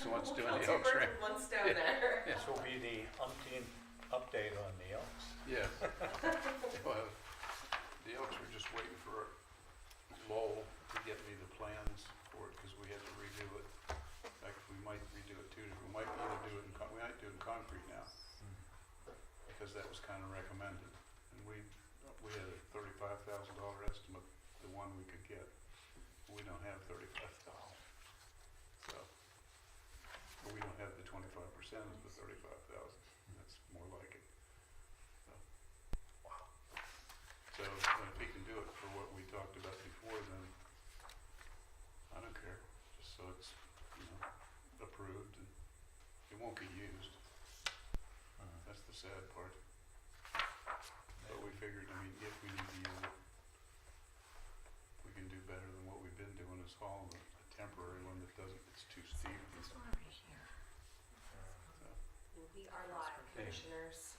the ones doing Kill the two Elks birds Ring. with one stone there. Yeah. This will be the umpteenth update on the Elks. Yeah. Well, the Elks were just waiting for Lowell to get me the plans for it, because we had to redo it. In fact, we might redo it too. We might either do it in, we might do it in concrete now, because that was kind of recommended. And we had a $35,000 estimate, the one we could get. We don't have $35,000. So, but we don't have the 25% of the $35,000. That's more like it. So, wow. So if he can do it for what we talked about before, then I don't care. Just so it's, approved, and it won't be used. That's the sad part. But we figured, if we need to use it, we can do better than what we've been doing is hauling a temporary one that doesn't, it's too steep. So, We are live, commissioners.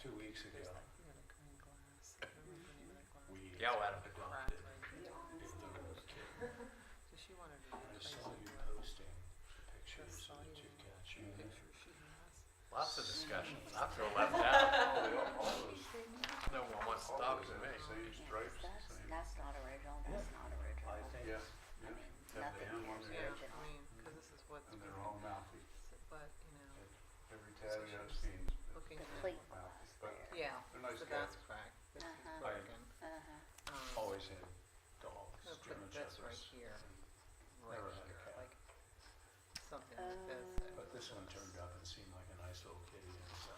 2 weeks ago, we Yell at 'em. adopted a third kid. I saw you posting pictures of the two cats. Lots of discussions. I feel left out. all those No one wants to talk to me. same stripes, same. That's not original, that's not original. I think Yeah, I yeah. mean, Have nothing the here is ones, Yeah, original. I mean, because this is what's, and they're all mouthy. but, Every tag I've seen is looking The at, plate mouthy, glass but there. yeah, they're nice so that's cats. cracked, this is Uh-huh. broken. always had dogs, I'm gonna German put this right shepherds. here, Never right had a here, cat. like, something like this. But this one turned out and seemed like a nice little kitty, and so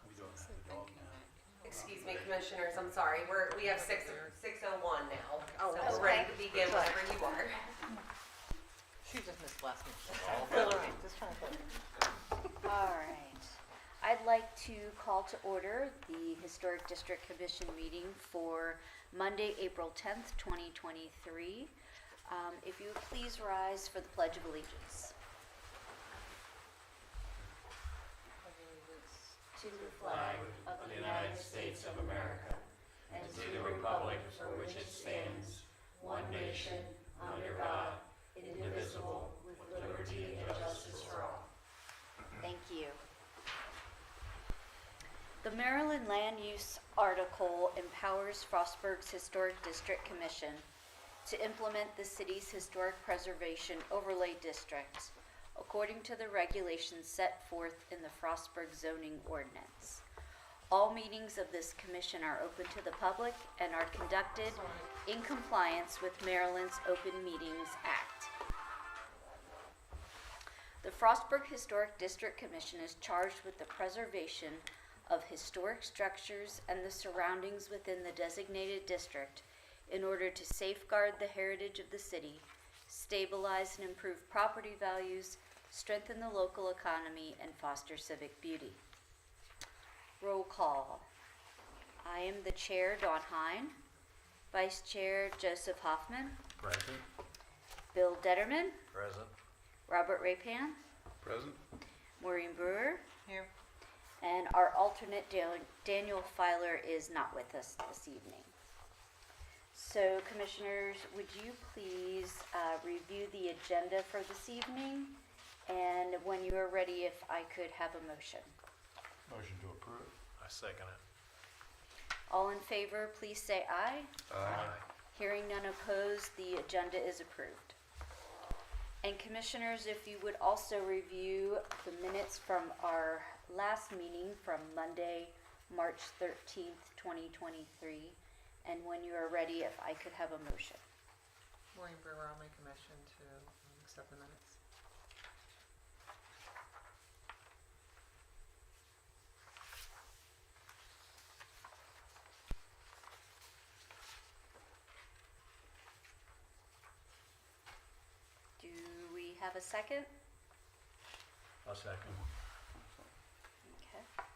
we don't have a dog now. Excuse me, commissioners, I'm sorry, we have 6:01 now. Oh, So we're ready to okay. begin whenever you are. She just missed last week. All Fill her better. in, just trying to fill her in. All right. I'd like to call to order the Historic District Commission meeting for Monday, April 10th, 2023. If you would please rise for the Pledge of Allegiance. To the flag of the United States of America and to the republic for which it stands, one nation, under God, indivisible, with liberty and justice for all. Thank you. The Maryland Land Use article empowers Frostburg's Historic District Commission to implement the city's historic preservation overlay district according to the regulations set forth in the Frostburg zoning ordinance. All meetings of this commission are open to the public and are conducted in compliance with Maryland's Open Meetings Act. The Frostburg Historic District Commission is charged with the preservation of historic structures and the surroundings within the designated district in order to safeguard the heritage of the city, stabilize and improve property values, strengthen the local economy, and foster civic beauty. Roll call. I am the chair, Dawn Hine. Vice Chair, Joseph Hoffman. Present. Bill Detterman. Present. Robert Rapan. Present? Maureen Brewer. Here. And our alternate, Daniel Filer, is not with us this evening. So, Commissioners, would you please review the agenda for this evening? And when you are ready, if I could have a motion. Motion to approve. I second it. All in favor, please say aye. Aye. Hearing none opposed, the agenda is approved. And Commissioners, if you would also review the minutes from our last meeting from Monday, March 13th, 2023. And when you are ready, if I could have a motion. Maureen Brewer, I'll make a motion to accept the minutes. Do we have a second? A second. Okay.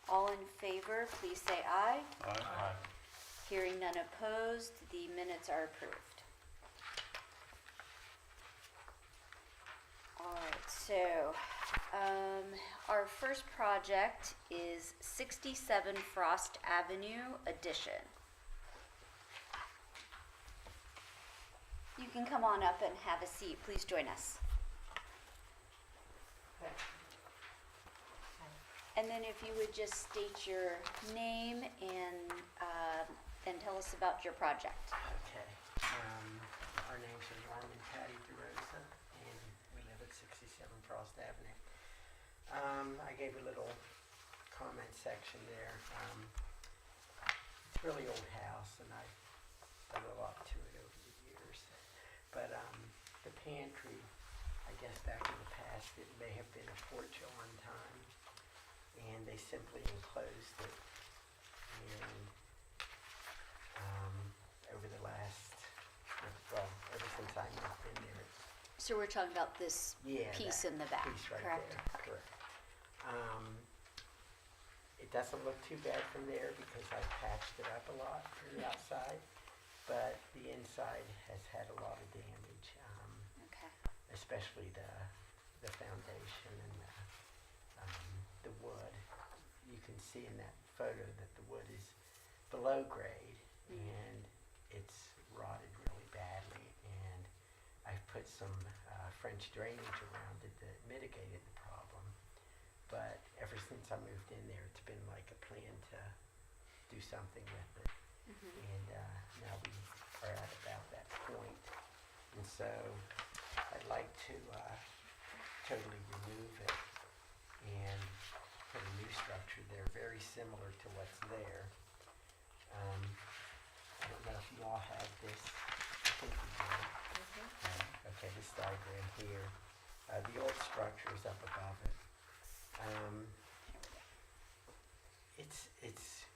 All in favor, please say aye. Aye. Hearing none opposed, the minutes are approved. All right, so our first project is 67 Frost Avenue addition. You can come on up and have a seat. Please join us. And then if you would just state your name and tell us about your project. Okay. Our names are Norm and Patty DeRosa, and we live at 67 Frost Avenue. I gave a little comment section there. It's a really old house, and I've done a lot to it over the years. But the pantry, I guess back in the past, it may have been a porch at one time, and they simply enclosed it. And over the last, well, ever since I moved in there, So we're talking about this yeah, piece that in the back, piece right correct? there, correct. It doesn't look too bad from there because I patched it up a lot from the outside, but the inside has had a lot of damage, Okay. especially the foundation and the wood. You can see in that photo that the wood is below grade and it's rotted really badly, and I've put some French drainage around it that mitigated the problem. But ever since I moved in there, it's been like a plan to do something with it. And now we are at about that point. And so I'd like to totally remove it and put a new structure there, very similar to what's there. I don't know if you all have this. I think you do. Okay, this diagram here. The old structure is up above it. It's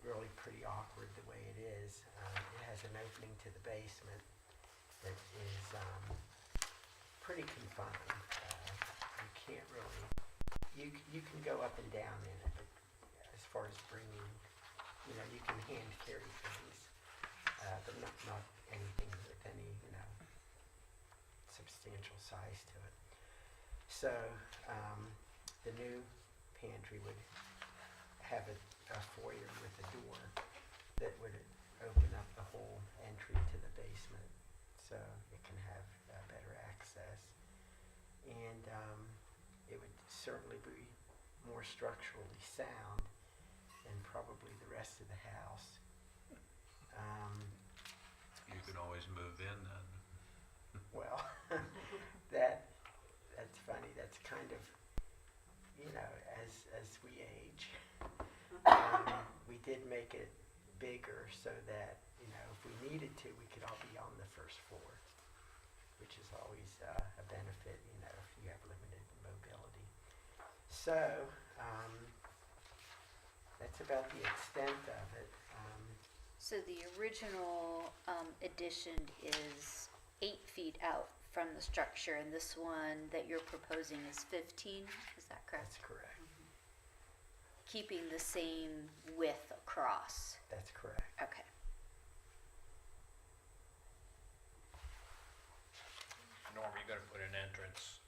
really pretty awkward the way it is. It has an opening to the basement that is pretty confined. You can't really, you can go up and down in it, but as far as bringing, you can hand carry things, but not anything with any, substantial size to it. So the new pantry would have a foyer with a door that would open up the whole entry to the basement so it can have better access. And it would certainly be more structurally sound than probably the rest of the house. You can always move in then. Well, that's funny. That's kind of, as we age, we did make it bigger so that, if we needed to, we could all be on the first floor, which is always a benefit, if you have limited mobility. So, that's about the extent of it. So the original addition is 8 feet out from the structure, and this one that you're proposing is 15, is that correct? That's correct. Keeping the same width across. That's correct. Okay. Norm, you're gonna put an entrance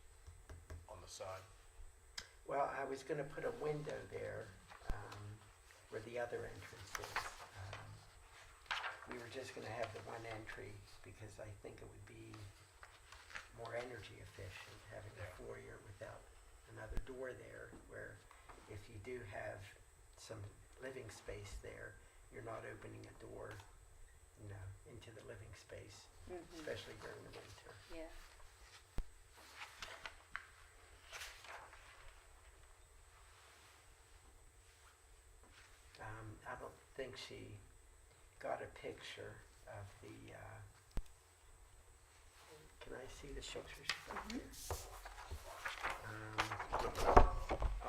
on the side. Well, I was going to put a window there where the other entrance is. We were just going to have the one entry because I think it would be more energy efficient having a foyer without another door there, where if you do have some living space there, you're not opening a door, into the living space, especially during the winter. Yeah. I don't think she got a picture of the, can I see the pictures back there?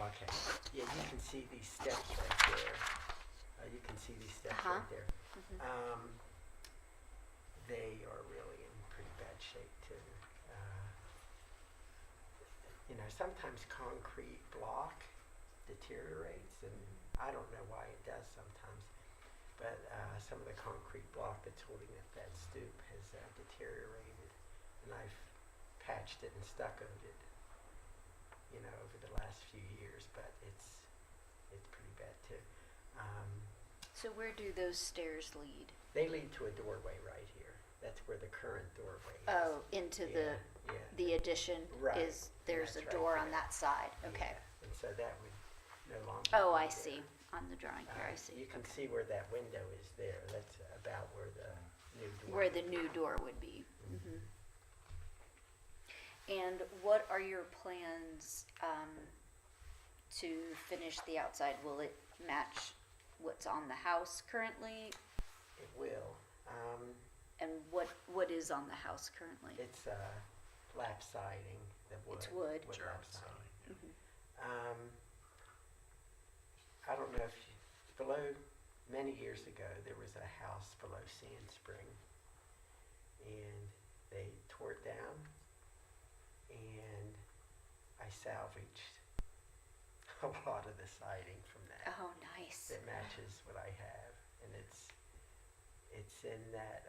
Okay, yeah, you can see these steps right there. You can see these steps right there. They are really in pretty bad shape too. Sometimes concrete block deteriorates, and I don't know why it does sometimes, but some of the concrete block that's holding up that stoop has deteriorated, and I've patched it and stuccoed it, over the last few years, but it's pretty bad too. So where do those stairs lead? They lead to a doorway right here. That's where the current doorway is. Oh, into Yeah, yeah. the addition Right, is, there's a that's right door on there. that side, okay. Yeah, and so that would no longer. Oh, be I there. see, on the drawing here, I see. You can Okay. see where that window is there. That's about where the new door. Where the new door would be. Mhm. And what are your plans to finish the outside? Will it match what's on the house currently? It will. And what is on the house currently? It's lap siding, the wood. It's wood. lap siding. Mhm. I don't know if below, many years ago, there was a house below Sand Spring, and they tore it down, and I salvaged a lot of the siding from that. Oh, nice. That matches what I have, and it's in that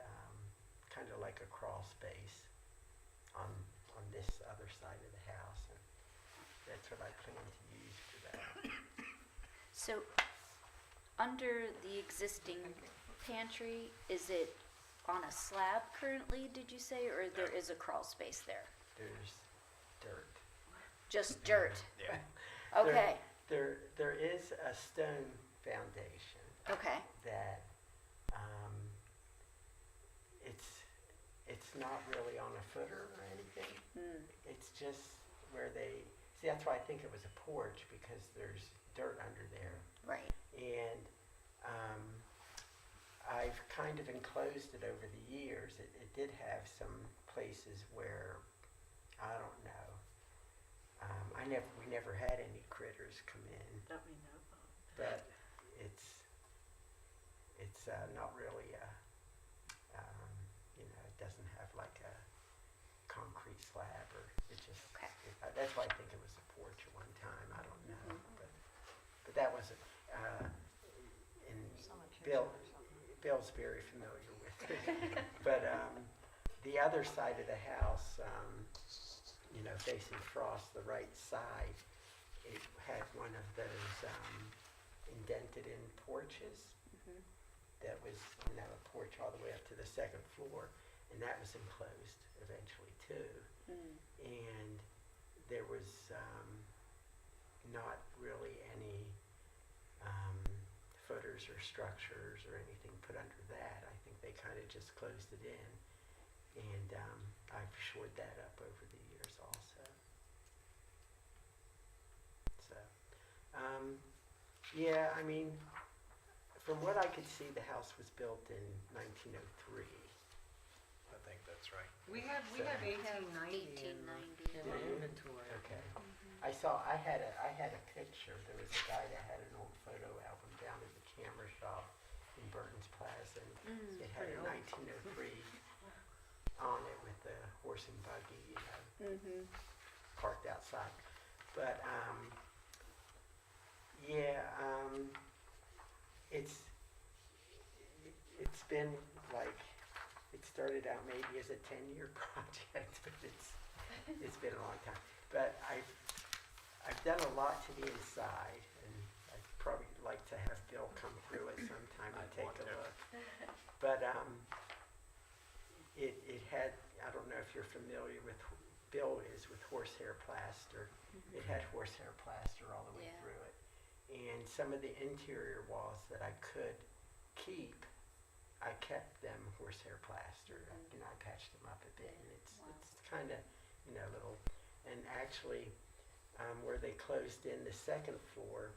kind of like a crawl space on this other side of the house, and that's what I plan to use for that. So, under the existing pantry, is it on a slab currently, did you say, or there is a crawl space there? There's dirt. Just dirt? Yeah. Okay, There is a stone foundation okay, that it's not really on a footer or anything. mm, It's just where they, see, that's why I think it was a porch, because there's dirt under there. right, And I've kind of enclosed it over the years. It did have some places where, I don't know, we never had any critters come in, That we know of. but it's not really it doesn't have like a concrete slab, or it just, Okay. that's why I think it was a porch at one time, I don't know. Mhm. But that was, and Someone changed Bill, it or something. Bill's very familiar with it. But the other side of the house, facing Frost, the right side, it had one of those indented in porches. mhm, That was, a porch all the way up to the second floor, and that was enclosed eventually too. mm, And there was not really any footers or structures or anything put under that. I think they kind of just closed it in, and I've shored that up over the years also. So, yeah, I mean, from what I could see, the house was built in 1903. I think that's right. We have We have 1890 in 1890. the inventory. Okay. I saw, I had a picture, there was a guy that had an old photo album down at the camera shop in Burton's Plaza, and mm, it had a Pretty old. 1903 on it with the horse and buggy, mhm, parked outside. But, yeah, it's been like, it started out maybe as a 10-year project, but it's been a long time. But I've done a lot to the inside, and I'd probably like to have Bill come through it sometime and I'd take want a to. look. But it had, I don't know if you're familiar with, Bill is with horsehair plaster. It had horsehair plaster all the way Yeah. through it. And some of the interior walls that I could keep, I kept them horsehair plaster. I patched them up a bit, and it's kind of, little. And actually, where they closed in the second floor,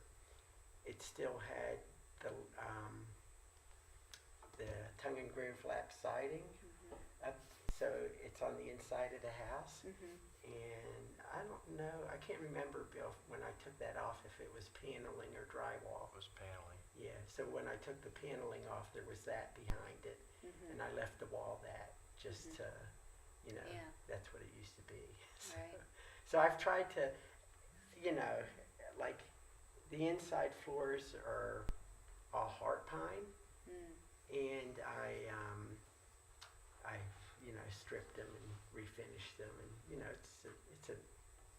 it still had the tongue and groove lap siding up, so it's on the inside of the house. mhm, And I don't know, I can't remember, Bill, when I took that off, if it was paneling or drywall. It was paneling. Yeah, so when I took the paneling off, there was that behind it, mhm, and I left the wall that, just to, Yeah. that's what it used to be. right, So I've tried to, like, the inside floors are all heart pine, mm, and I've stripped them and refinished them, and it's a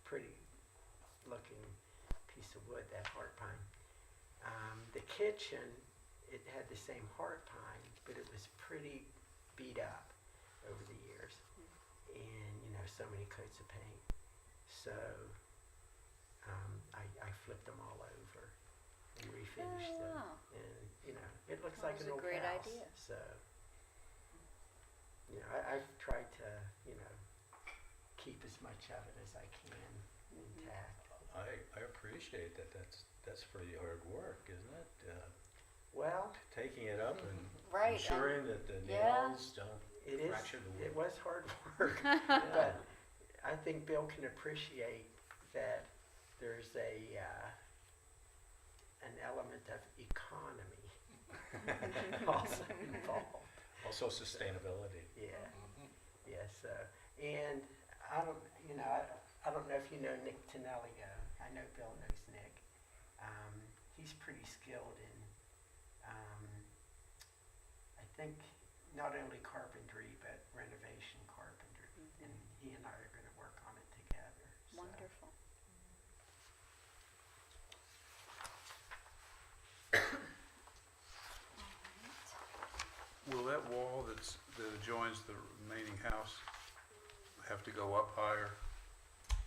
pretty looking piece of wood, that heart pine. The kitchen, it had the same heart pine, but it was pretty beat up. over the years, and so many coats of paint. So I flipped them all over and refinished them, wow. and it looks That like was an a old great house. idea. So I've tried to keep as much of it as I can intact. I appreciate that. That's pretty hard work, isn't it? Well, Taking it up and Right, ensuring that the yeah. nails don't it is. fracture the It wood. was hard work, but I think Bill can appreciate that there's an element of economy also involved. Also sustainability. Yeah, yeah. So, and I don't know if you know Nick Tonelio. I know Bill knows Nick. He's pretty skilled in, I think, not only carpentry but renovation carpentry, and he and I are going to work on it together. So. Wonderful. Will that wall that adjoins the remaining house have to go up higher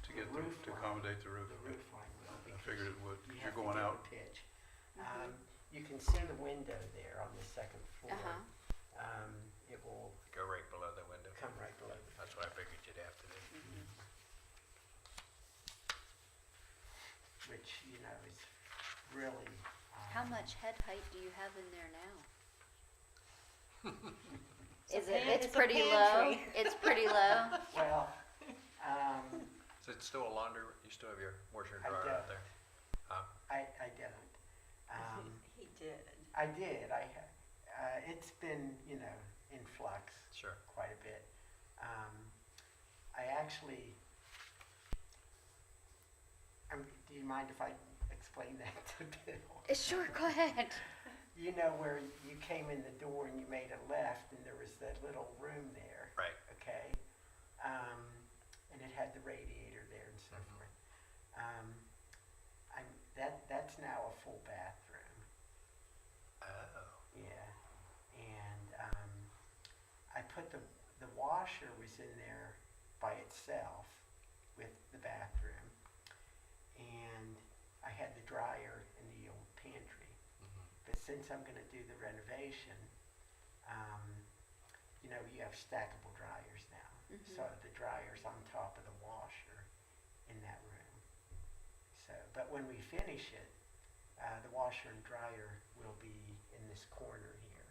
to The get roof to line. accommodate the roof? The roof line will. I figured it would, You because have you're to going give out. a pitch. You can see the window there on the second floor. It will Go right below the window. come right below. That's what I figured you'd have to do. Which is really. How much head height do you have in there now? It's It's a pretty low? pantry. It's pretty low? Well, Is it still a laundry, you still have your washer and I dryer out don't. there? I don't. He did. I did. It's been in flux Sure. quite a bit. I actually. Do you mind if I explain that to Bill? Sure, go ahead. Where you came in the door and you made a left, and there was that little room there. Right. Okay. And it had the radiator there and so forth. That's now a full bathroom. Oh. Yeah. And I put the washer was in there by itself with the bathroom, and I had the dryer in the old pantry. But since I'm going to do the renovation, you have stackable dryers now. So the dryer's on top of the washer in that room. So, but when we finish it, the washer and dryer will be in this corner here,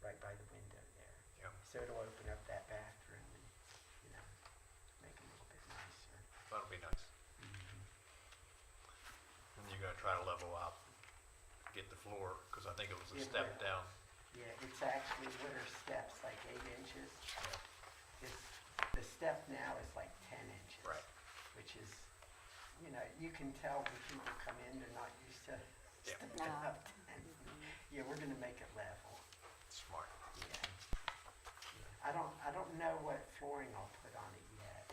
right by the window there. Yeah. So it'll open up that bathroom and, make it a little bit nicer. That'll be nice. And you're gonna try to level out, get the floor, because I think it was a It step will. down. Yeah, it's actually, what are steps, like 8 inches? The step now is like 10 inches. Right. Which is, you can tell when people come in, they're not used to Yeah. stepping No. up 10. Yeah, we're gonna make it level. Smart. Yeah. I don't know what flooring I'll put on it yet.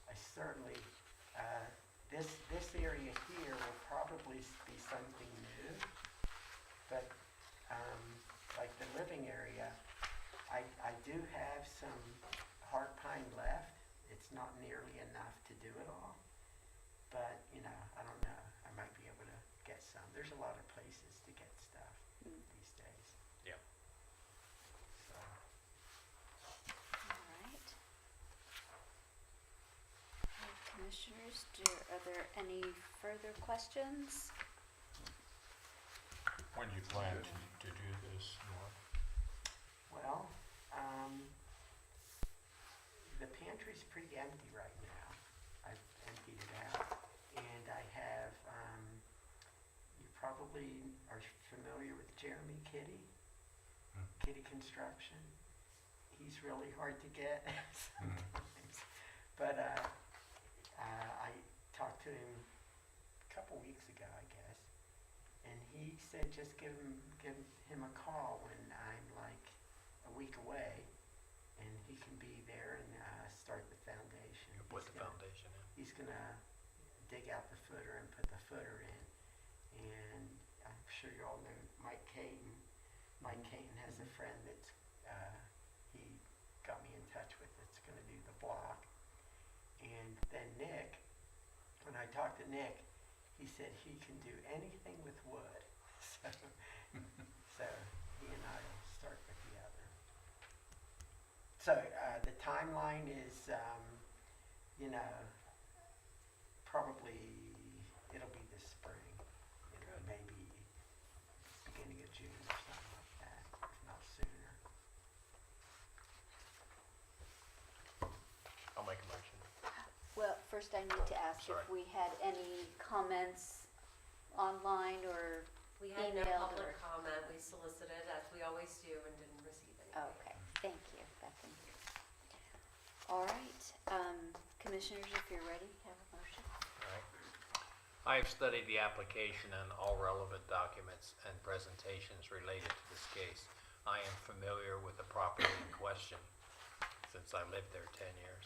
I certainly, this area here will probably be something new, but like the living area, I do have some hard pine left. It's not nearly enough to do it all, but I don't know. I might be able to get some. There's a lot of places to get stuff these days. Yeah. So. All right. Commissioners, are there any further questions? When do you plan to do this, Norm? Well, the pantry's pretty empty right now. I've emptied it out, and I have. You probably are familiar with Jeremy Kitty, Kitty Construction. He's really hard to get sometimes, but I talked to him a couple weeks ago, I guess, and he said just give him a call when I'm like a week away, and he can be there and start the foundation. You put the foundation in. He's gonna dig out the footer and put the footer in, and I'm sure you all know Mike Caton. Mike Caton has a friend that's he I talked to Nick, he said he can do anything with wood. So he and I will start with the other. So the timeline is, you know, probably it'll be this spring, you know, maybe beginning of June or something like that, if not sooner. I'll make a motion. Well, first I need to ask if Sorry. we had any comments online or, We had no Emailed public or- comment, we solicited as we always do and didn't receive any. okay, thank you, Bethany. All right, commissioners, if you're ready, have a motion. Alright. I have studied the application and all relevant documents and presentations related to this case. I am familiar with the property in question since I lived there 10 years.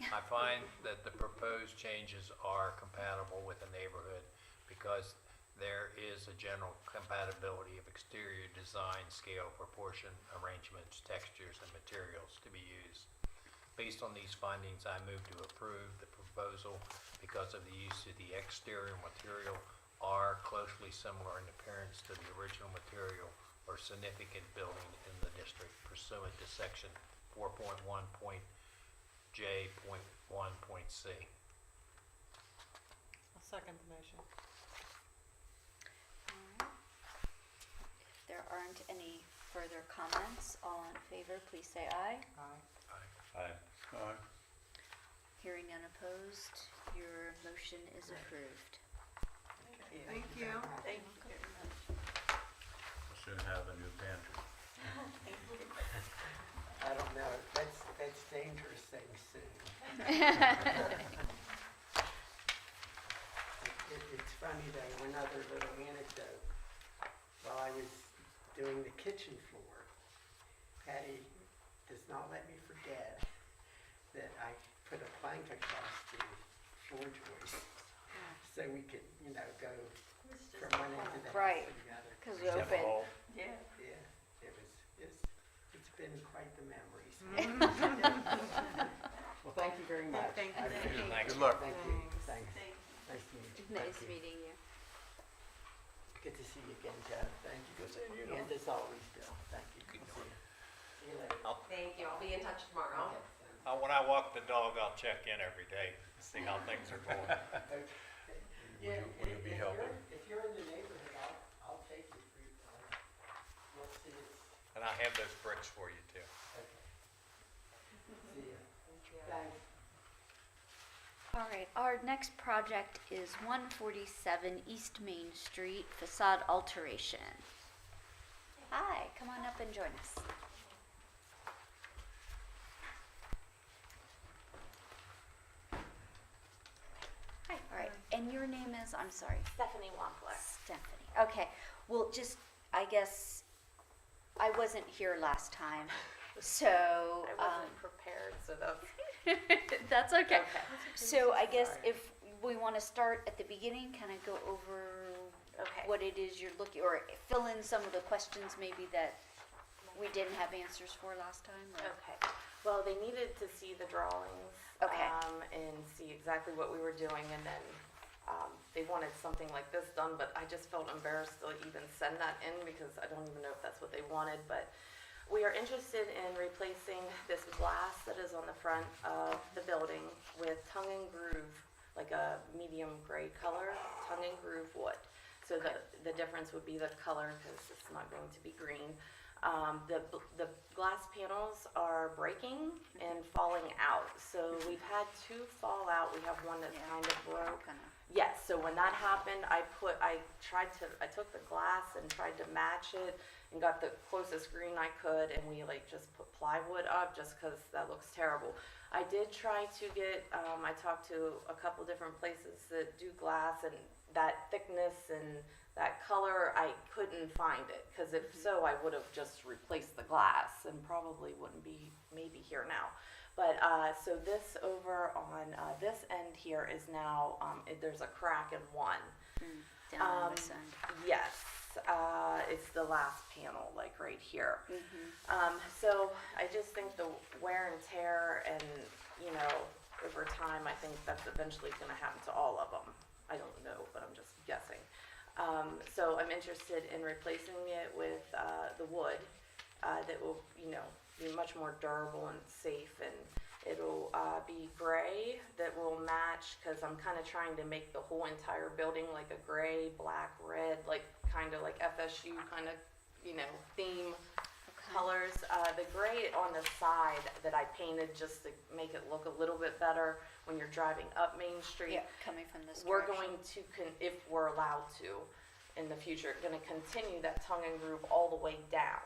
I find that the proposed changes are compatible with the neighborhood because there is a general compatibility of exterior design, scale, proportion, arrangements, textures, and materials to be used. Based on these findings, I move to approve the proposal because of the use of the exterior material are closely similar in appearance to the original material or significant building in the district pursuant to section 4.1.J.1.C. I'll second the motion. All right. If there aren't any further comments, all in favor, please say aye. Aye. Aye. Aye. Hearing none opposed, your motion is approved. Thank you. Thank you. We'll soon have a new pantry. I don't know, that's dangerous saying soon. It's funny though, one other little anecdote. While I was doing the kitchen floor, Patty does not let me forget that I put a plank across the floor joist so we could, you know, go from one end of the house Right. to the other. Because Step open. hole. Yeah, it's been quite the memories. Well, thank you very much. Thank you. I appreciate it. Thanks. Good luck. Thank you, Thanks. thanks. Nice to meet you. Nice Thank you. meeting you. Good to see you again, Joe. Thank you. Good seeing you. And as always, Bill, thank you. Good See doing. you. See you later. Thank you, I'll be in touch tomorrow. Okay. When I walk the dog, I'll check in every day, see how things are going. Okay. Yeah, Will you be helping? If you're in the neighborhood, I'll take you through, we'll see it. And I have those bricks for you too. Okay. See ya. Thank you. Thanks. All right, our next project is 147 East Main Street Facade Alteration. Hi, come on up and join us. Hi, all right, and your name is, I'm sorry, Stephanie Wampler. Stephanie. Okay, well, just, I guess, I wasn't here last time, so. I wasn't prepared, so that's That's okay. okay. So I guess Sorry. if we want to start at the beginning, kind of go over Okay. what it is you're looking, or fill in some of the questions maybe that we didn't have answers for last time. Or? Okay. Well, they needed to see the drawings. Okay. And see exactly what we were doing, and then they wanted something like this done, but I just felt embarrassed to even send that in because I don't even know if that's what they wanted, but we are interested in replacing this glass that is on the front of the building with tongue and groove, like a medium gray color, tongue and groove wood. So the difference would be the color because it's not going to be green. The glass panels are breaking and falling out. So we've had two fall out. We have one that's Yeah. kind of broke. Kinda. Yes, so when that happened, I took the glass and tried to match it and got the closest green I could, and we just put plywood up just because that looks terrible. I did try to get, I talked to a couple different places that do glass, and that thickness and that color, I couldn't find it, because if so, I would have just replaced the glass and probably wouldn't be maybe here now. But so this over on this end here is now, there's a crack in one. Down on this end. Yes, it's the last panel, like right here. Mm-hmm. So I just think the wear and tear and, over time, I think that's eventually gonna happen to all of them. I don't know, but I'm just guessing. So I'm interested in replacing it with, the wood, that will, you know, be much more durable and safe, and it'll, be gray that will match, cause I'm kinda trying to make the whole entire building like a gray, black, red, like, kinda like FSU kinda, you know, theme colors. The gray on the side that I painted just to make it look a little bit better when you're driving up Main Street. Yeah, coming from this We're direction. going to, if we're allowed to, in the future, gonna continue that tongue and groove all the way down.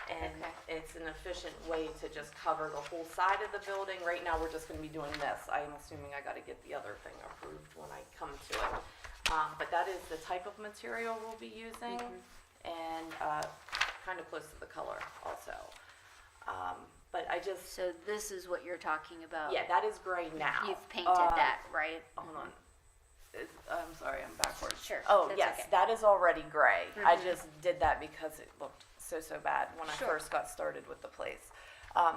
And Okay. it's an efficient way to just cover the whole side of the building. Right now, we're just gonna be doing this. I'm assuming I gotta get the other thing approved when I come to it. But that is the type of material we'll be using, and, kinda close to the color also. But I just, So this is what you're talking about? yeah, that is gray now. You've painted that, right? Hold on. I'm sorry, I'm backwards. Sure, Oh, that's yes, okay. that is already gray. I Mhm. just did that because it looked so bad when I Sure. first got started with the place.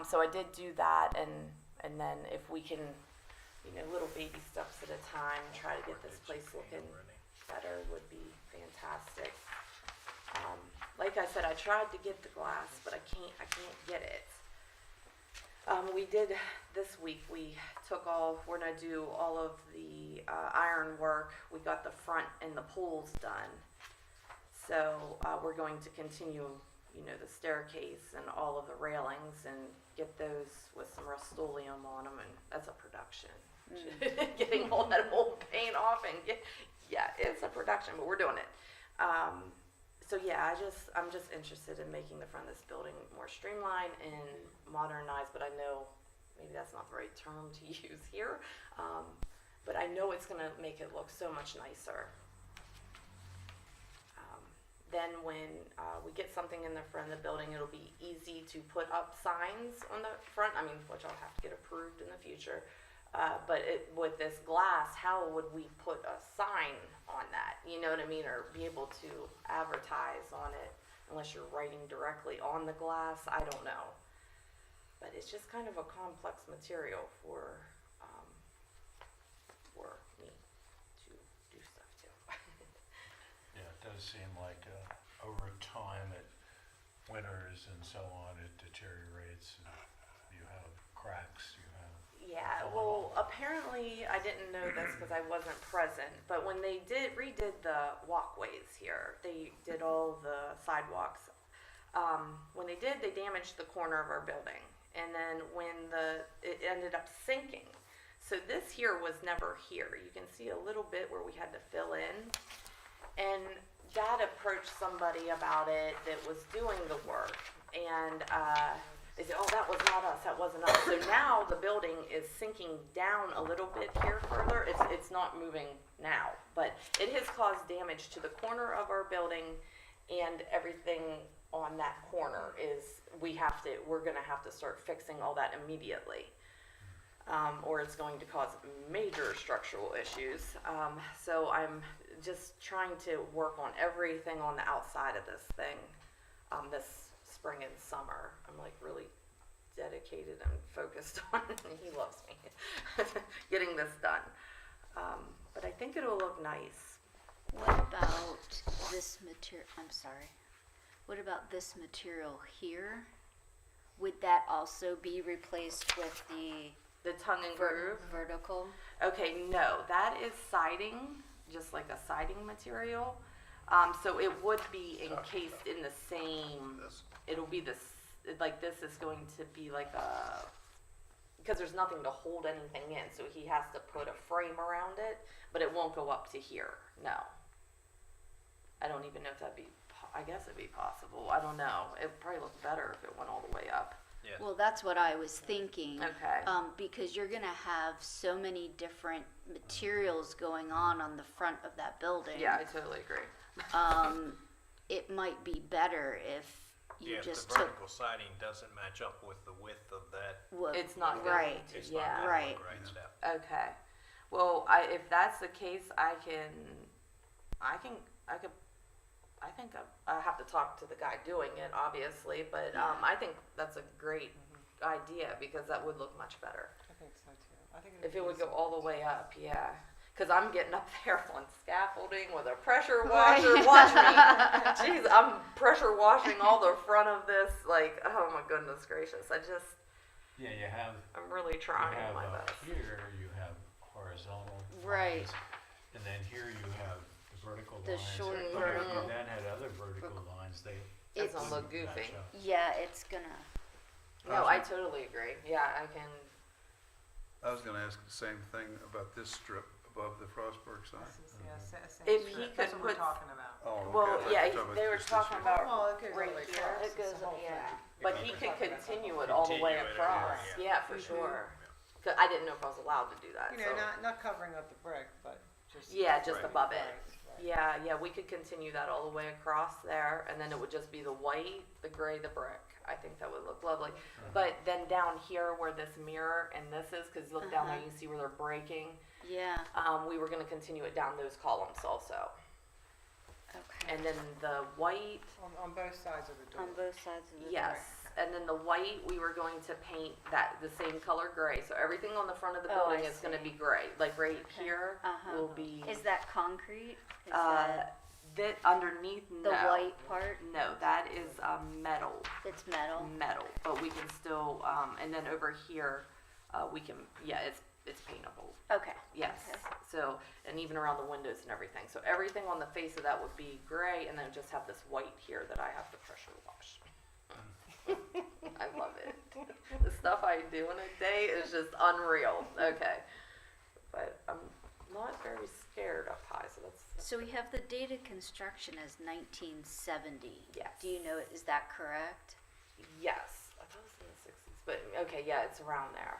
So I did do that, and then if we can, you know, little baby steps at a time, try to get this place looking better would be fantastic. Like I said, I tried to get the glass, but I can't get it. We did, this week, we're gonna do all of the iron work. We got the front and the poles done. So, we're going to continue, you know, the staircase and all of the railings and get those with some Rust-Oleum on them, and that's a production. Getting all that old paint off and yeah, it's a production, but we're doing it. So yeah, I'm just interested in making the front of this building more streamlined and modernized, but I know maybe that's not the right term to use here. But I know it's gonna make it look so much nicer. Then when we get something in the front of the building, it'll be easy to put up signs on the front, I mean, which I'll have to get approved in the future. But with this glass, how would we put a sign on that? You know what I mean? Or be able to advertise on it unless you're writing directly on the glass. I don't know. But it's just kind of a complex material for me to do stuff to. Yeah, it does seem like over time, at winters and so on, it deteriorates. You have cracks, you have. Yeah, well, apparently, I didn't know this because I wasn't present, but when they redid the walkways here, they did all the sidewalks. When they did, they damaged the corner of our building, and then when it ended up sinking. So this here was never here. You can see a little bit where we had to fill in, and Dad approached somebody about it that was doing the work, and they said, oh, that was not us, that wasn't us. So now the building is sinking down a little bit here further. It's not moving now, but it has caused damage to the corner of our building, and everything on that corner we're gonna have to start fixing all that immediately. Or it's going to cause major structural issues. So I'm just trying to work on everything on the outside of this thing, this spring and summer. I'm like really dedicated and focused on, he loves me, getting this done. But I think it'll look nice. What about this material, I'm sorry, what about this material here? Would that also be replaced with the The tongue and groove. vertical? Okay, no, that is siding, just like a siding material. So it would be encased in the same, it'll be this, like this is going to be like because there's nothing to hold anything in, so he has to put a frame around it, but it won't go up to here, no. I don't even know if I guess it'd be possible, I don't know. It'd probably look better if it went all the way up. Yes. Well, that's what I was thinking. Okay. Because you're gonna have so many different materials going on the front of that building. Yeah, I totally agree. It might be better if you Yeah, if just the took vertical siding doesn't match up with the width of that, what, It's not going right. to, it's not yeah. gonna Right. look right, Steph. Okay. Well, if that's the case, I think I have to talk to the guy doing it, obviously, but I think that's a great idea because that would look much better. I think so too. I think If it would go all the way up, yeah. Because I'm getting up there on scaffolding with a pressure washer. Watch me. Jeez, I'm pressure washing all the front of this. Like, oh my goodness gracious. Yeah, you have, I'm really you trying have my up best. here, you have horizontal Right. lines. And then here you have the vertical The lines. short But if vertical. you then had other vertical lines, they It's It's, gonna look wouldn't goofy. match up. yeah, it's gonna, No, I totally agree. Yeah, I can. I was gonna ask the same thing about this strip above the Frostburg sign. If he That's could what we're put- talking about. Oh, okay. I Well, thought yeah, you were talking they about were just this talking here. about Well, it goes all right the way here. across. It It's goes, the whole yeah. thing. But he We're could talking about the continue whole it all the way Continue it, across. yeah. Yeah, for sure. 'Cause I didn't know if I was allowed to do that. You know, so. not covering up the brick, but just. Yeah, just Right. above it. Right. Yeah, we could continue that all the way across there, and then it would just be the white, the gray, the brick. I think that would look lovely. But then down here where this mirror and this is, because look down there, you see where they're breaking. yeah, We were going to continue it down those columns also. okay. And then the white, On both sides of the door. On both sides of the door. yes. And then the white, we were going to paint that the same color gray. So everything on the front of the Oh, building I is going to see. be gray. Like right Okay. here Uh-huh. will be Is that concrete? Is that underneath. the no. white part? No, that is metal. It's metal? Metal, but we can still. And then over here, we can. Yeah, it's paintable. Okay. Yes. Okay. So, and even around the windows and everything. So everything on the face of that would be gray, and then just have this white here that I have to pressure wash. I love it. The stuff I do in a day is just unreal. Okay. But I'm not very scared up high, so that's So we have the date of construction as 1970. Yes. Do you know, is that correct? yes. I thought it was in the 60s, but okay, yeah, it's around there.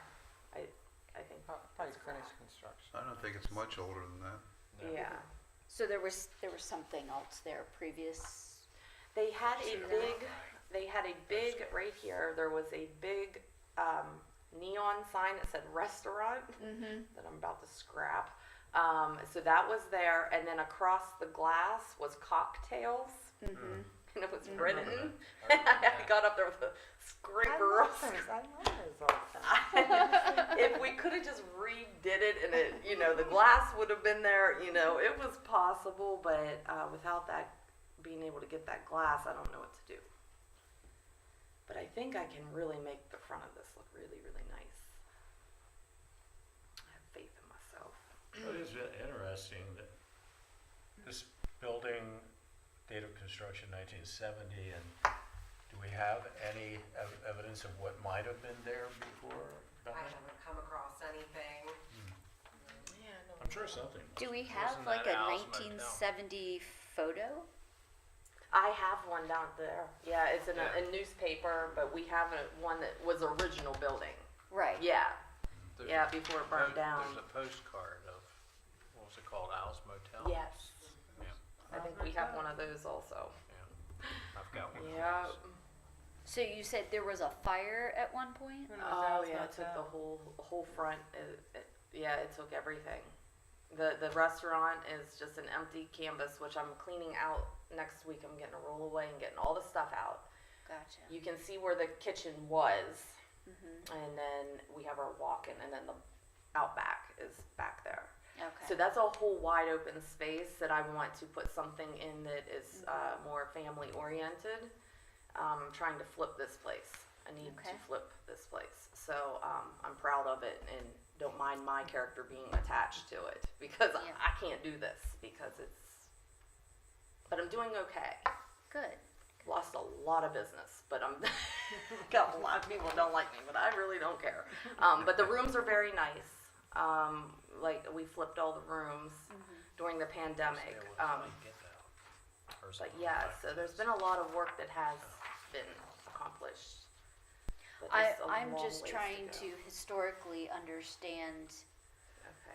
I think. Probably finished construction. I don't think it's much older than that. No. Yeah. So there was something else there previous? They had a See that? big right here. There was a big neon sign that said restaurant Mm-hmm. that I'm about to scrap. So that was there, and then across the glass was cocktails, Mm-hmm. and it was Mhm. written. I remember I that. got up there with a scraper. I love those all the time. If we could have just redid it, and it, the glass would have been there. It was possible, but without that, being able to get that glass, I don't know what to do. But I think I can really make the front of this look really, really nice. I have faith in myself. It is interesting that this building, date of construction 1970, and do we have any evidence of what might have been there before? I haven't come across anything. Yeah, no. I'm sure something. Do we have Wasn't like that a Al's Motel? 1970 photo? I have one down there. Yeah, it's in Yeah. a newspaper, but we have one that was original building. Right. Yeah, There's yeah, a before it burned down. There's a postcard of, what was it called, Al's Motel? Yes. Yeah. I think we have one of those also. I've got one. of Yeah. those. So you said there was a fire at one point? When it was Oh Al's yeah, it took the Motel. whole front. It took everything. The restaurant is just an empty canvas, which I'm cleaning out next week. I'm getting a roll away and getting all the stuff out. Gotcha. You can see where the kitchen was, Mm-hmm. and then we have our walk-in, and then the outback is back there. Okay. So that's a whole wide open space that I want to put something in that is more family oriented. I'm trying to flip this place. I need Okay. to flip this place. So I'm proud of it and don't mind my character being attached to it because Yeah. I can't do this because but I'm doing okay. Good. Lost a lot of business, but I'm got a lot of people don't like me, but I really don't care. But the rooms are very nice. Like we flipped all the rooms during the pandemic. Stay with me, get that. Or But something yeah, like so that. there's been a lot of work that has been accomplished. But I'm there's a long just ways trying go. to historically understand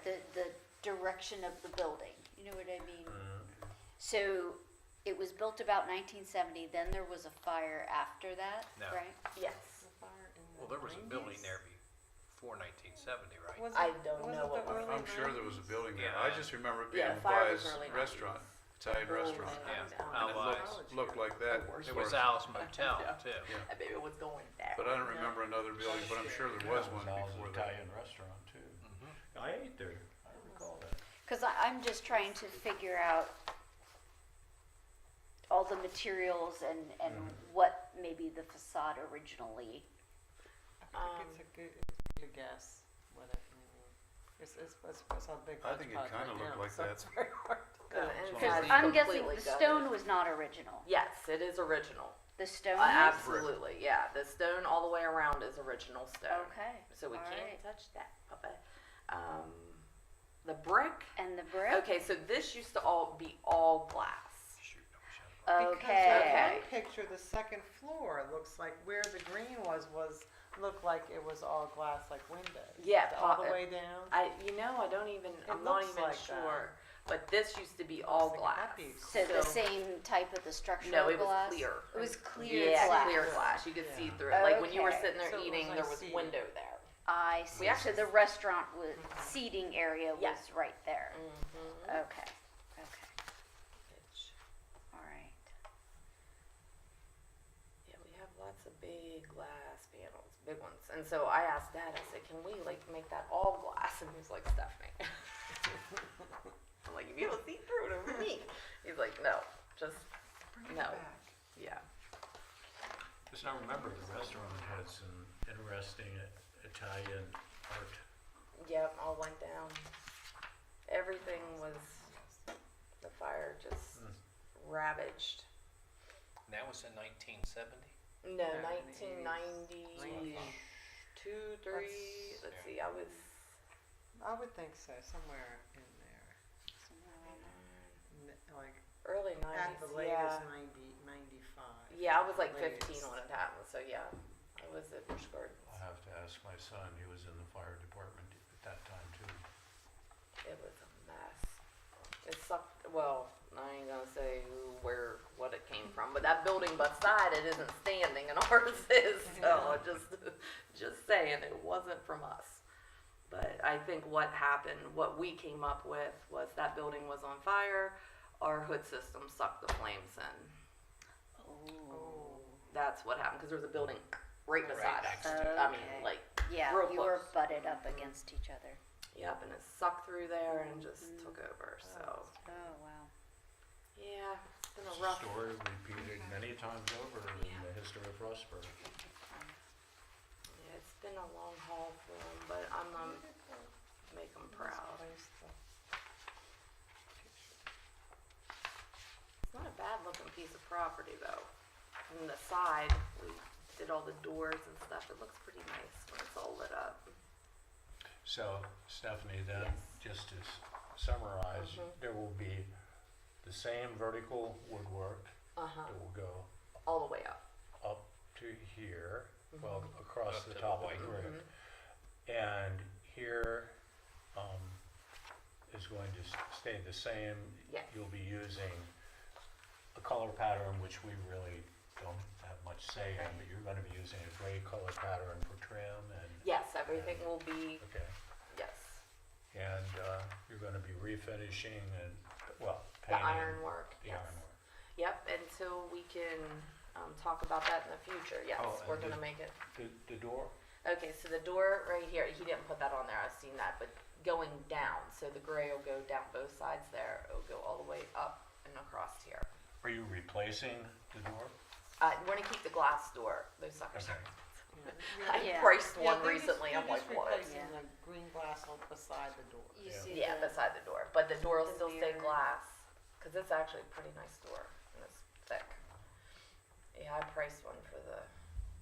Okay. the direction of the building. You know what I mean? Mhm. So it was built about 1970. Then there was a fire after that, No. right? Yes. The fire in the Well, there was a building 90s? there before 1970, right? Was I it- don't was know it what the was- early I'm sure there was a 90s? building there. Yeah. I just remember it being Yeah, fire was Bi's early 90s. restaurant. Italian restaurant. Yeah. And it looked like that. as It far was as- Alice Motel too. Yeah. I baby was going there. But I don't remember another building, but I'm sure there was one Al's before that. Italian restaurant too. I ate there, I recall that. Because I'm just trying to figure out all the materials and what maybe the facade originally. I think it's a good guess what it, it's a big I think it hodgepodge kinda right looked now, like so that. it's very hard to The tell. inside is I'm guessing completely the gutted. stone was not original. Yes, it is original. The stone is? Absolutely, yeah. The stone all the way around is original stone. Okay. So we all can't right. touch that puppet. The brick. And the brick? Okay, so this used to all be all glass. Shoot, no, shut up. Because Okay. on one picture, the second floor looks like where the green was looked like it was all glass, like windows. Yeah, All the way down. I don't even. I'm not looks even like sure. But this used to be all like glass. that'd be So the same type of the structural No, it was glass? clear. It was clear Yeah, glass. clear glass. You could see Yeah. through it. Like when you were Okay. sitting there So it was eating, like there was seating. window there. I see. actually- So the restaurant was, seating area was Yes. right there. Mm-hmm. Okay. Okay. All right. Yeah, we have lots of big glass panels, big ones. And so I asked Dad, I said, can we like make that all glass? And he was like, Stephanie. I'm like, if you don't see through it over me. He's like, no, just no. Yeah. Because I remember the restaurant had some interesting Italian art. Yep, all went down. Everything was, the fire just ravaged. And that was in 1970. No, Yeah. 1992, 3. Let's see, I was. I would think so, somewhere in there. Like Early at 90s, the yeah. latest 95. Yeah, I was like 15 Latest. when it happened, so yeah, I was at Busch Gardens. I'll have to ask my son, he was in the fire department at that time too. It was a mess. It sucked, well, I ain't gonna say who, where, what it came from, but that building beside it isn't standing and ours is, so just saying, it wasn't from us. But I think what happened, what we came up with was that building was on fire, our hood system sucked the flames in. Oh. That's what happened, because there was a building right beside next us. to it. I mean, Okay. like, Yeah, real you were close. butted up against each other. yep, and it sucked through there and just took over, so, Oh, wow. yeah, it's been a It's rough. a story repeated many times over in the history of Frostburg. Yeah, it's been a long haul for them, but I'm gonna make them proud. It's not a bad looking piece of property though. From the side, we did all the doors and stuff. It looks pretty nice when it's all lit up. So Stephanie, then, Yes. just to summarize, Mhm. there will be the same vertical woodwork Uh-huh. that will go All the way up. up to here, well, across Up the to top the of the white. brick. And here is going to stay the same. Yes. You'll be using a color pattern which we really don't have much say in, but you're going to be using a gray color pattern for trim and, Yes, everything will be, okay. yes, And you're going to be refinishing and, well, the painting. ironwork, The yes. ironwork. Yep, until we can talk about that in the future. Yes, Oh, and we're gonna the- make it. The door? Okay, so the door right here, he didn't put that on there, I've seen that, but going down, so the gray will go down both sides there, it'll go all the way up and across here. Are you replacing the door? We're gonna keep the glass door, those suckers. Okay. I Yeah. priced Yeah, one recently, I'm like, what? replacing the green glass on beside the door. You Yeah. see Yeah, the- beside the door, but the door will the still stay mirror. glass, cause it's actually a pretty nice door, and it's thick. Yeah, I priced one for the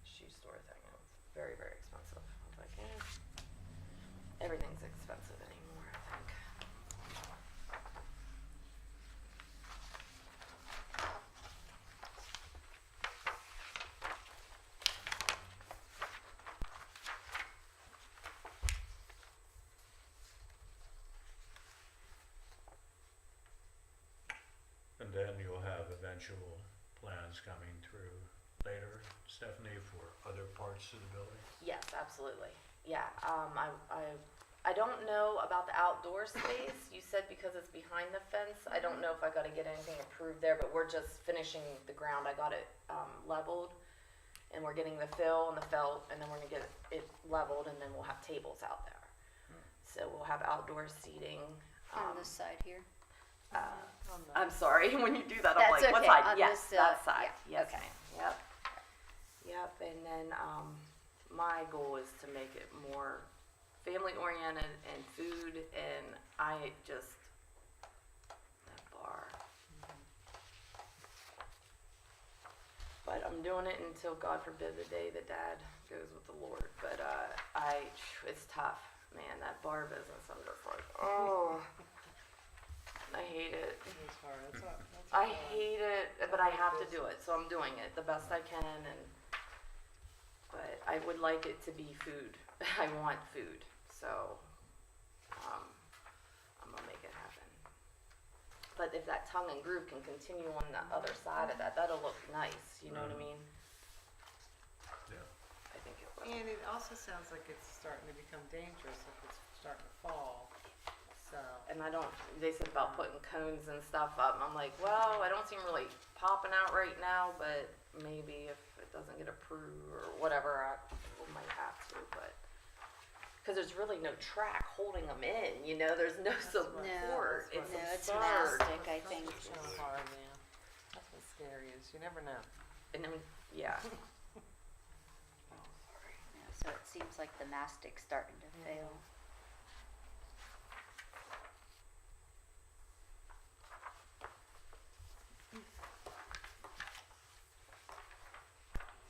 shoe store thing, it was very, very expensive. I was like, everything's expensive anymore, I think. And then you'll have eventual plans coming through later, Stephanie, for other parts of the building? Yes, absolutely. Yeah, I I don't know about the outdoor space. You said because it's behind the fence. I don't know if I gotta get anything approved there, but we're just finishing the ground. I got it, leveled, and we're getting the fill and the felt, and then we're gonna get it leveled, and then we'll have tables out there. So we'll have outdoor seating. On this side here. I'm sorry, when you do that, I'm That's like, what okay, side? on Yes, this, that side. yeah, Yes, okay. ma'am. Yep. Yep, and then, my goal is to make it more family oriented and food, and I just, that bar. But I'm doing it until, God forbid, the day that Dad goes with the Lord. But, it's tough, man, that bar business, I'm just like, oh. I hate it. It's hard. That's I hate it, but I have to do it, so I'm doing it the best I can, but I would like it to be food. I want food, so, I'm gonna make it happen. But if that tongue and groove can continue on the other side of that, that'll look nice, you know what I mean? Yeah. I think it will. And it also sounds like it's starting to become dangerous if it's starting to fall, so. And they said about putting cones and stuff up, and I'm like, well, I don't seem really popping out right now, but maybe if it doesn't get approved or whatever, we might have to, but, because there's really no track holding them in, you know, there's no support, No, it's it's absurd. mastic, I think. It's so hard, man. That's what's scary is you never know. And then, yeah, Yeah, so it seems like the mastic's starting to fail.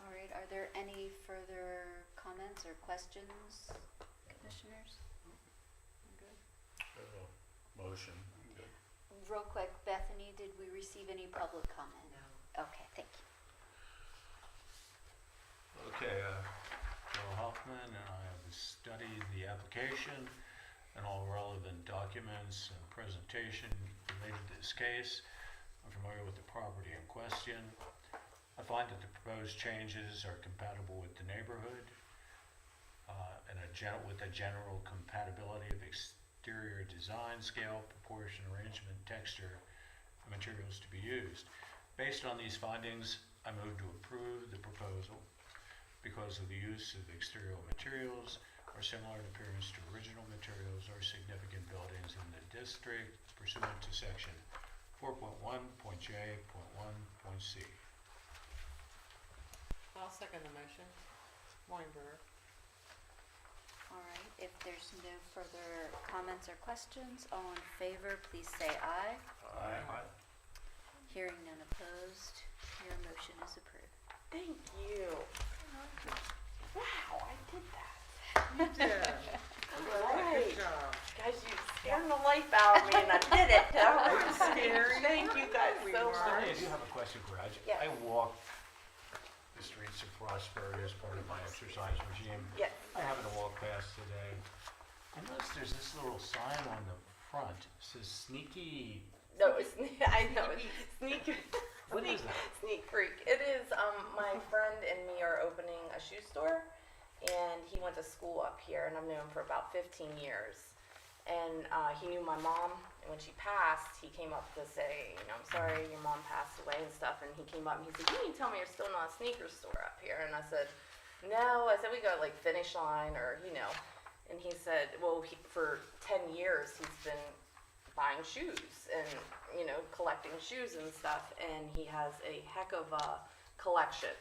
All right, are there any further comments or questions, commissioners? Motion. Real quick, Bethany, did we receive any public comment? No. Okay, thank you. Okay, Bill Hoffman, and I have studied the application and all relevant documents and presentation related to this case. I'm familiar with the property in question. I find that the proposed changes are compatible with the neighborhood and with a general compatibility of exterior design, scale, proportion, arrangement, texture, and materials to be used. Based on these findings, I move to approve the proposal because of the use of exterior materials are similar in appearance to original materials or significant buildings in the district pursuant to section 4.1.J.1.C. I'll second the motion. Morning, Brewer. All right, if there's no further comments or questions, all in favor, please say aye. Aye. Hearing none opposed, your motion is approved. thank you. Wow, I did that. You did. Alright. Good job. Guys, you scared the life out of me, and I did it. Are you scary? Thank you guys We so were. much. I do have a question for you. Yes. I walk the streets of Prosperity as part of my exercise regime. Yes. I happened to walk past today. I noticed there's this little sign on the front. It says sneaky. No, I know. Sneak. What is that? Sneak Freak. It is, my friend and me are opening a shoe store, and he went to school up here, and I've known him for about 15 years. And he knew my mom, and when she passed, he came up to say, you know, I'm sorry, your mom passed away and stuff. And he came up and he said, you mean tell me you're still not a sneaker store up here? And I said, no. I said, we got like Finish Line or, you know. And he said, well, for 10 years he's been buying shoes and, you know, collecting shoes and stuff. And he has a heck of a collection,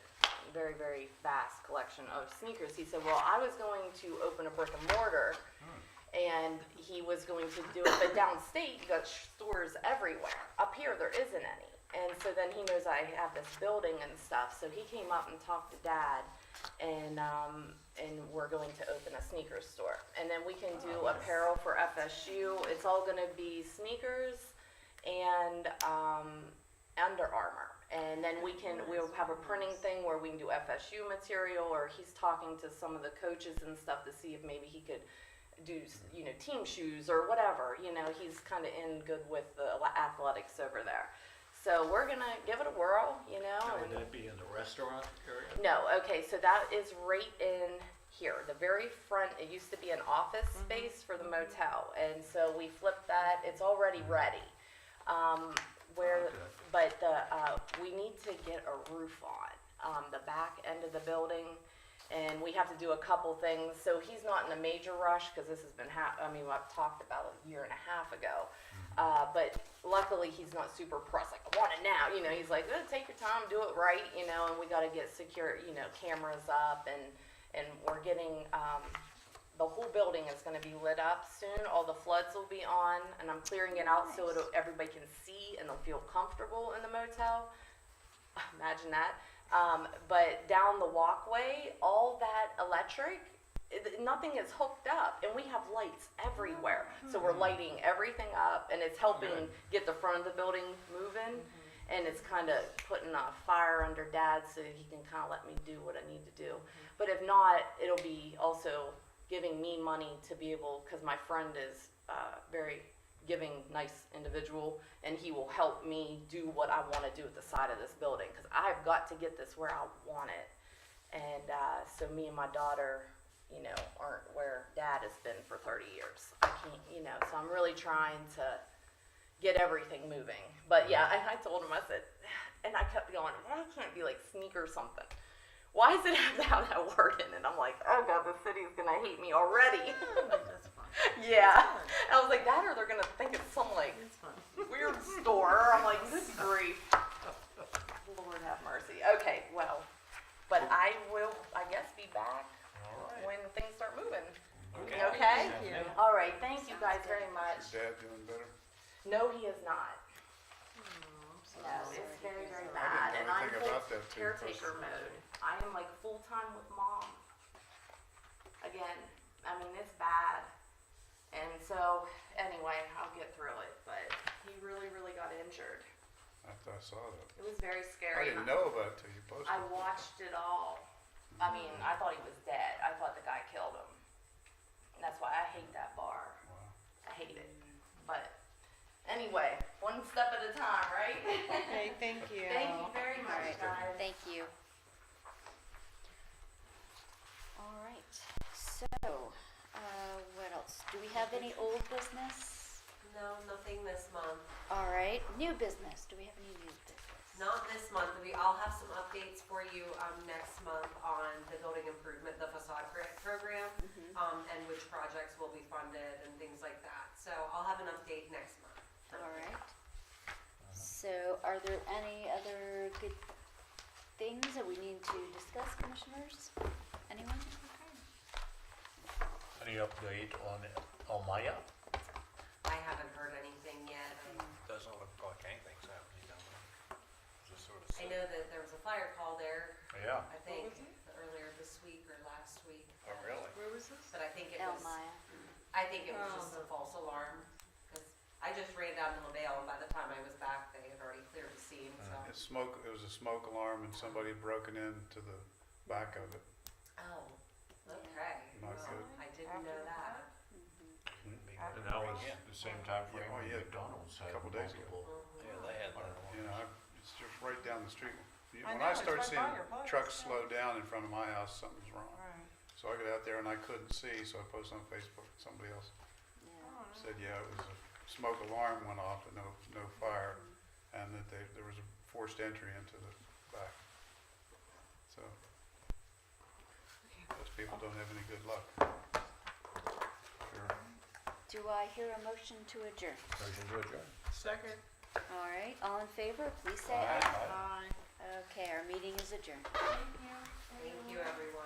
very, very vast collection of sneakers. He said, well, I was going to open a brick and mortar, and he was going to do it, but downstate, you got stores everywhere. Up here, there isn't any. And so then he knows I have this building and stuff, so he came up and talked to Dad, and we're going to open a sneaker store. And then we can do apparel for FSU. It's all gonna be sneakers and Under Armour. And then we'll have a printing thing where we can do FSU material, or he's talking to some of the coaches and stuff to see if maybe he could do, you know, team shoes or whatever. You know, he's kind of in good with the athletics over there. So we're gonna give it a whirl, you know. Now, would that be in the restaurant area? No, okay, so that is right in here. The very front, it used to be an office space for the motel, and so we flipped that. It's already ready. Where, Okay. but we need to get a roof on the back end of the building, and we have to do a couple things. So he's not in a major rush because this has been I've talked about it a year and a half ago. But luckily he's not super pressed, like, I want it now, you know, he's like, take your time, do it right, you know, and we gotta get secure, you know, cameras up, and we're getting, the whole building is gonna be lit up soon, all the floods will be on, and I'm clearing it out so everybody can see and they'll feel comfortable in the motel. Imagine that. But down the walkway, all that electric, nothing is hooked up, and we have lights everywhere. So we're lighting everything up, and it's helping get the front of the building moving, and it's kind of putting a fire under Dad so he can kind of let me do what I need to do. But if not, it'll be also giving me money to be able, because my friend is very giving, nice individual, and he will help me do what I want to do at the side of this building, because I've got to get this where I want it. And so me and my daughter, you know, aren't where Dad has been for 30 years. I can't, you know, so I'm really trying to get everything moving. But yeah, I told him, I said, and I kept going, why can't it be like sneak or something? Why does it have to have that word in it? I'm like, oh God, the city's gonna hate me already. That's fun. Yeah. I was like, that or they're gonna think it's some like It's fun. weird store. I'm like, good grief. Lord have mercy. Okay, well, but I will, I guess, be back when things start moving. Okay. Okay? Thank you. All right, thank you guys very much. Is Dad doing better? No, he is not. Oh, No, it's very, very I bad. didn't And know I'm anything full about that too. caretaker mode. I am like full-time with Mom. Again, I mean, it's bad. And so, anyway, I'll get through it. But he really, really got injured. I thought I saw that. It was very I scary. didn't know about it till you posted. I watched it all. I mean, I thought he was dead. I thought the guy killed him. And that's why I hate that bar. Wow. I hate it. But anyway, one step at a time, right? Okay, thank you. Thank you very much, guys. Thank you. All right, so, what else? Do we have any old business? No, nothing this month. All right, new business. Do we have any new business? Not this month. I'll have some updates for you next month on the building improvement, the facade grant program, and which projects will be funded and things like that. So I'll have an update next month. All right. So are there any other good things that we need to discuss, commissioners? Anyone? Any update on Almaya? I haven't heard anything yet. Doesn't look like anything's happening down there. Just sort of I know that there was a fire call there, Yeah. I think, earlier this week or last week. Oh, really? Where was this? But I think it was, Elmaya. I think it was Oh, just a the- false alarm. Because I just ran down to LaVale, and by the time I was back, they had already cleared the scene, so. It's smoke, it was a smoke alarm and somebody had broken into the back of it. Oh, okay. Not Well, good. I didn't know that. And that was the same time frame Yeah, oh, when yeah, McDonald's had a couple days ago. multiple. Yeah, they had that You know, it's just right down the street. I When know, I it's start right seeing by your place, trucks yeah. slow down in front of my house, something's wrong. Right. So I got out there and I couldn't see, so I posted on Facebook, somebody else Yeah. said, yeah, it was a smoke alarm went off, but no fire, and that there was a forced entry into the back. So, those people don't have any good luck. Sure. Do I hear a motion to adjourn? Motion to adjourn. Second. All right, all in favor, please say Aye. aye. Bye. Okay, our meeting is adjourned. Thank you, everyone.